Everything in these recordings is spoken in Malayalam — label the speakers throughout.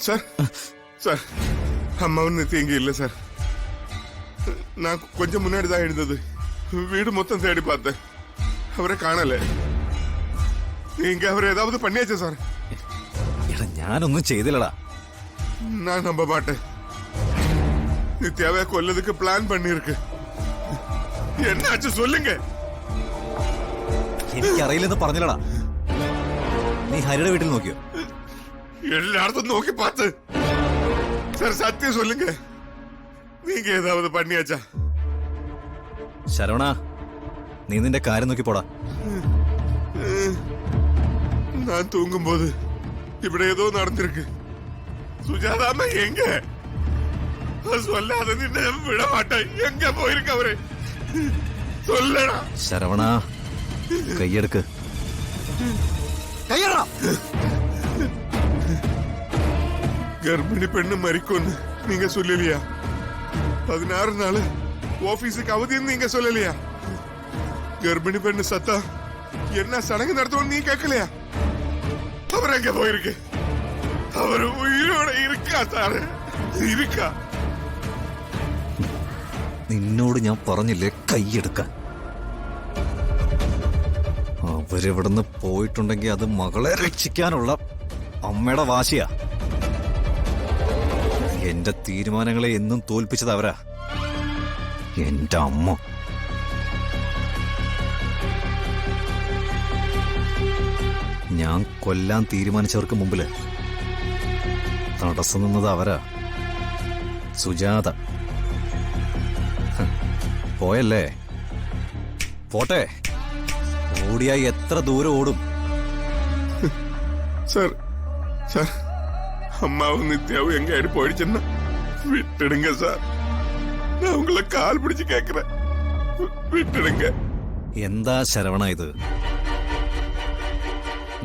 Speaker 1: சார் சார் அம்மாவும் நித்தி இங்க இல்ல சார். நான் கொஞ்சம் முன்னாடி தான் எழுந்தது. வீடு மொத்தம் தேடி பார்த்தேன், அவரை காணல. நீங்க அவரை ஏதாவது பண்ணியாச்சா சார்?
Speaker 2: ഞാനൊന്നും ചെയ്തില്ലടാ.
Speaker 1: நான் நம்ப மாட்டேன். நித்யாவை கொல்லதுக்கு பிளான் பண்ணிருக்கு. என்னாச்சு சொல்லுங்க.
Speaker 2: എനിക്കറിയില്ലെന്ന് പറഞ്ഞില്ലടാ. നീ ഹരിയുടെ വീട്ടിൽ നോക്കിയോ?
Speaker 1: எல்லாரும் நோக்கி பார்த்து. சார் சத்தியம் சொல்லுங்க, நீங்க ஏதாவது பண்ணியாச்சா?
Speaker 2: ശരവണ, നീ നിന്റെ കാര്യം നോക്കി പോടാ.
Speaker 1: நான் தூங்கும் போது இப்படி ஏதோ நடந்திருக்கு. சுஜாதாமா எங்க? சொல்லாத நின்ன விட மாட்டேன். எங்க போயிருக்கு அவரு? சொல்லடா.
Speaker 2: ശരവണ, കൈയെടുക്ക്.
Speaker 1: ഗർഭിണി പെണ്ണ് മരിക്കൊന്ന് നീങ്ക சொல்லலையா? 16 நாள் ஆபீஸுக்கு அவதின்னு நீங்க சொல்லலையா? கர்ப்பிணி பெண்ணு சத்தா என்ன சடங்கு நடத்துவோம் நீ கேட்கலையா? அவர் எங்க போயிருக்கு? அவர் உயிரோட இருக்கா சார்? இருக்கா?
Speaker 2: നിന്നോട് ഞാൻ പറഞ്ഞില്ലേ കൈയെടുക്കാൻ? അവരിവിടുന്ന് പോയിട്ടുണ്ടെങ്കിൽ അത് മകളെ രക്ഷിക്കാനുള്ള അമ്മയുടെ വാശിയാ. എന്റെ തീരുമാനങ്ങളെ എന്നും തോൽപ്പിച്ചത് അവരാ, എന്റെ അമ്മ. ഞാൻ കൊല്ലാൻ തീരുമാനിച്ചവർക്ക് മുമ്പില് തടസ്സം നിന്നത് അവരാ. സുജാത പോയല്ലേ, പോട്ടെ. ഓടിയായി എത്ര ദൂരം ഓടും?
Speaker 1: சார் சார், அம்மாவும் நித்யாவும் எங்க ஆயிட்டு போயிடுச்சுன்னா விட்டுடுங்க சார். நான் உங்களை கால் பிடிச்சு கேட்கிறேன், വിട്ടുടുങ്ക.
Speaker 2: എന്താ ശരവണ ഇത്?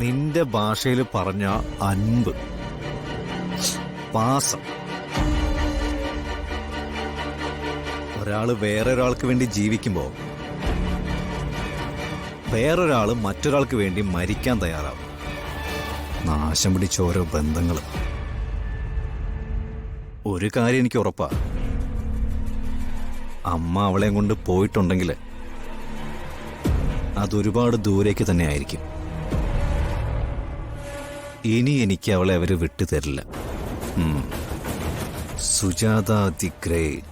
Speaker 2: നിന്റെ ഭാഷയിൽ പറഞ്ഞ അൻപ്, പാസം. ഒരാള് വേറൊരാൾക്ക് വേണ്ടി ജീവിക്കുമ്പോ വേറൊരാള് മറ്റൊരാൾക്ക് വേണ്ടി മരിക്കാൻ തയ്യാറാവും. നാശം പിടിച്ച ഓരോ ബന്ധങ്ങളും. ഒരു കാര്യം എനിക്ക് ഉറപ്പാ, അമ്മ അവളെയും കൊണ്ട് പോയിട്ടുണ്ടെങ്കിൽ അതൊരുപാട് ദൂരേക്ക് തന്നെ ആയിരിക്കും. ഇനി എനിക്ക് അവളെ അവര് വിട്ടുതരില്ല. Sujatha the great.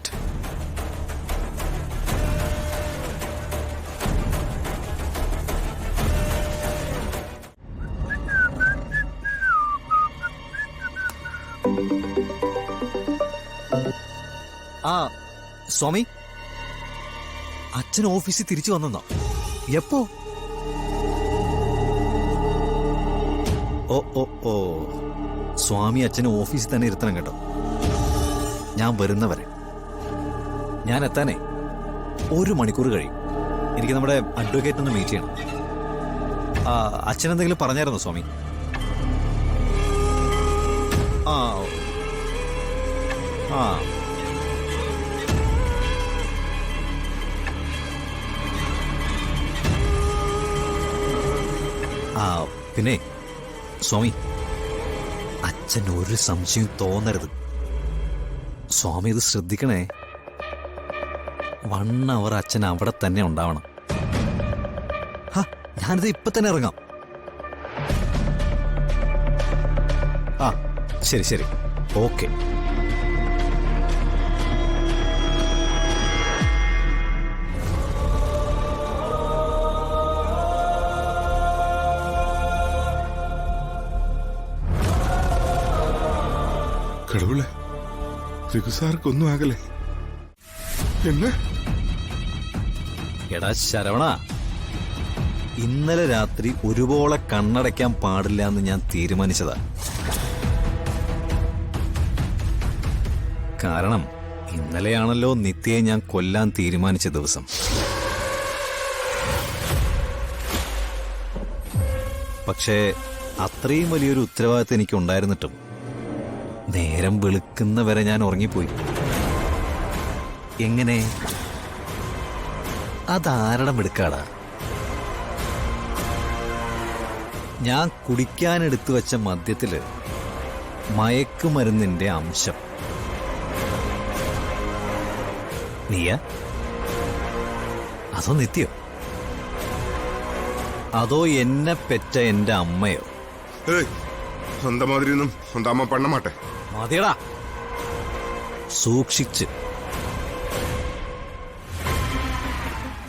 Speaker 2: ആ സ്വാമി, അച്ഛൻ ഓഫീസിൽ തിരിച്ചു വന്നെന്നോ? എപ്പോ? ഓ ഓ ഓ, സ്വാമി അച്ഛനെ ഓഫീസിൽ തന്നെ ഇരുത്തണം കേട്ടോ. ഞാൻ വരുന്നവരെ. ഞാൻ എത്താനേ 1 മണിക്കൂർ കഴിയും. എനിക്ക് നമ്മുടെ അഡ്വക്കേറ്റ് ഒന്ന് മീറ്റ് ചെയ്യണം. അച്ഛനെന്തെങ്കിലും പറഞ്ഞായിരുന്നോ സ്വാമി? ആ ആ പിന്നെ സ്വാമി, അച്ഛൻ ഒരു സംശയം തോന്നരുത്. സ്വാമി ഇത് ശ്രദ്ധിക്കണേ. 1 അവർ അച്ഛൻ അവിടെ തന്നെ ഉണ്ടാവണം. ഞാനിത് ഇപ്പൊ തന്നെ ഇറങ്ങാം. ആ ശരി ശരി, ഓക്കെ.
Speaker 1: கடவுளே, രഘുസാർക്ക് ഒന്നും ആകല്ലേ? എന്നെ?
Speaker 2: എടാ ശരവണ, ഇന്നലെ രാത്രി ഒരുപോലെ കണ്ണടയ്ക്കാൻ പാടില്ല എന്ന് ഞാൻ തീരുമാനിച്ചതാ. കാരണം ഇന്നലെയാണല്ലോ നിത്യയെ ഞാൻ കൊല്ലാൻ തീരുമാനിച്ച ദിവസം. പക്ഷേ അത്രയും വലിയൊരു ഉത്തരവാദിത്തം എനിക്കുണ്ടായിരുന്നിട്ടും നേരം വെളുക്കുന്നവരെ ഞാൻ ഉറങ്ങിപ്പോയി. എങ്ങനെ? അതാരുടെ മിടുക്കാടാ? ഞാൻ കുടിക്കാൻ എടുത്തു വെച്ച മദ്യത്തില് മയക്കുമരുന്നിന്റെ അംശം. നീയ അതോ നിത്യോ? അതോ എന്നെ പെറ്റ എന്റെ അമ്മയോ?
Speaker 1: ഏയ് സ്വന്തം മാതിരിയൊന്നും സ്വന്തം അമ്മ പണ്ണ മാട്ടെ.
Speaker 2: മതിയടാ, സൂക്ഷിച്ച്.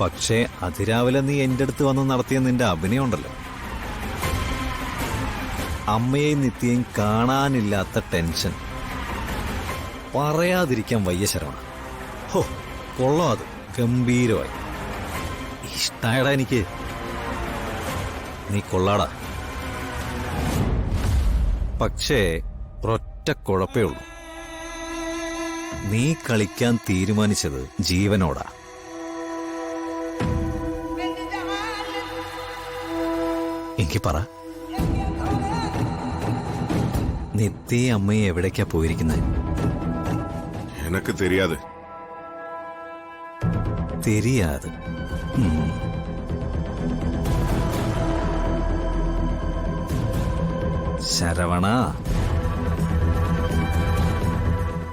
Speaker 2: പക്ഷേ അതിരാവിലെ നീ എന്റെ അടുത്ത് വന്ന് നടത്തിയ നിന്റെ അഭിനയം ഉണ്ടല്ലോ, അമ്മയെയും നിത്യയും കാണാനില്ലാത്ത ടെൻഷൻ പറയാതിരിക്കാൻ വയ്യ ശരവണ. ഹോ, കൊള്ളാം, അത് ഗംഭീരമായി. ഇഷ്ടായടാ എനിക്ക്. നീ കൊള്ളാടാ. പക്ഷേ ഒരൊറ്റ കുഴപ്പേ ഉള്ളൂ, നീ കളിക്കാൻ തീരുമാനിച്ചത് ജീവനോടാ. എങ്കി പറ, നിത്യേ അമ്മയെ എവിടേക്കാ പോയിരിക്കുന്നത്?
Speaker 1: എനക്ക് തെരിയാതെ.
Speaker 2: തെരിയാതെ? ശരവണ,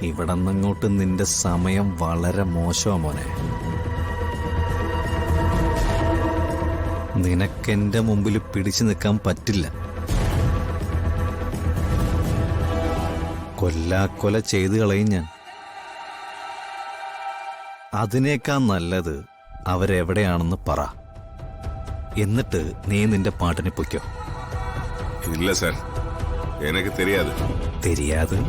Speaker 2: ഇവിടെ നിന്നങ്ങോട്ട് നിന്റെ സമയം വളരെ മോശമാ മോനെ. നിനക്കെന്റെ മുമ്പിൽ പിടിച്ചു നിൽക്കാൻ പറ്റില്ല. കൊല്ലാക്കൊല ചെയ്തു കളയും ഞാൻ. അതിനേക്കാൾ നല്ലത് അവരെവിടെയാണെന്ന് പറ. എന്നിട്ട് നീ നിന്റെ പാട്ടിന് പൊയ്ക്കോ.
Speaker 1: ഇല്ല സാർ, എനക്ക് തെരിയാതെ.
Speaker 2: തെരിയാതെ?